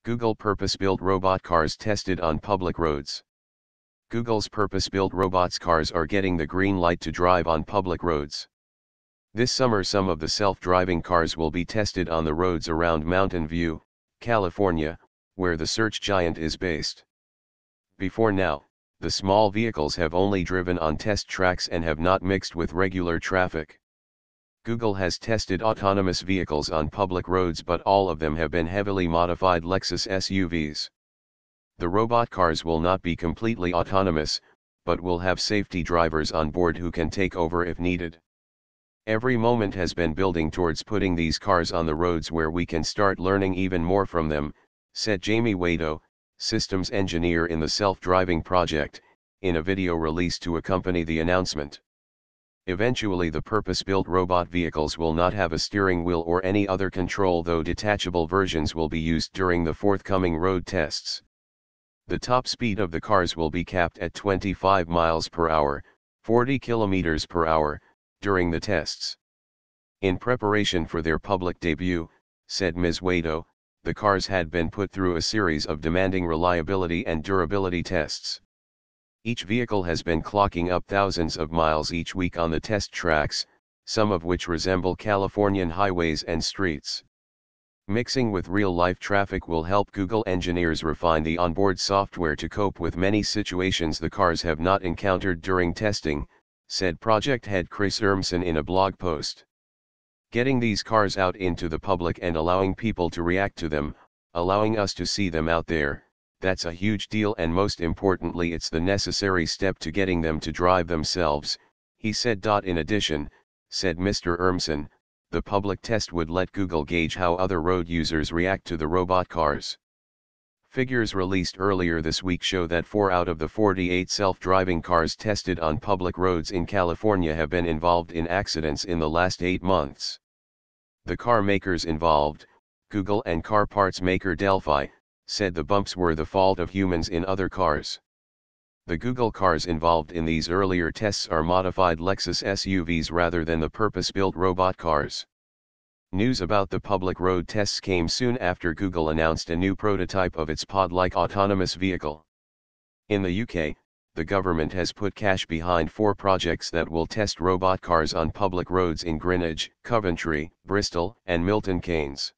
Google purpose-built robot cars tested on public roads. Google's purpose-built robots cars are getting the green light to drive on public roads. This summer some of the self-driving cars will be tested on the roads around Mountain View, California, where the search giant is based. Before now, the small vehicles have only driven on test tracks and have not mixed with regular traffic. Google has tested autonomous vehicles on public roads, but all of them have been heavily modified Lexus SUVs. The robot cars will not be completely autonomous, but will have safety drivers on board who can take over if needed. Every moment has been building towards putting these cars on the roads where we can start learning even more from them, said Jaime Waydo, systems engineer in the self-driving project, in a video released to accompany the announcement. Eventually the purpose-built robot vehicles will not have a steering wheel or any other control, though detachable versions will be used during the forthcoming road tests. The top speed of the cars will be capped at 25 miles per hour, 40 kilometers per hour, during the tests. In preparation for their public debut, said Ms. Waydo, the cars had been put through a series of demanding reliability and durability tests. Each vehicle has been clocking up thousands of miles each week on the test tracks, some of which resemble Californian highways and streets. Mixing with real-life traffic will help Google engineers refine the onboard software to cope with many situations the cars have not encountered during testing, said project head Chris Urmson in a blog post. Getting these cars out into the public and allowing people to react to them, allowing us to see them out there, that's a huge deal, and most importantly it's the necessary step to getting them to drive themselves, he said. In addition, said Mr. Urmson, the public test would let Google gauge how other road users react to the robot cars. Figures released earlier this week show that 4 out of the 48 self-driving cars tested on public roads in California have been involved in accidents in the last 8 months. The car makers involved, Google and car parts maker Delphi, said the bumps were the fault of humans in other cars. The Google cars involved in these earlier tests are modified Lexus SUVs rather than the purpose-built robot cars. News about the public road tests came soon after Google announced a new prototype of its pod-like autonomous vehicle. In the UK, the government has put cash behind 4 projects that will test robot cars on public roads in Greenwich, Coventry, Bristol, and Milton Keynes.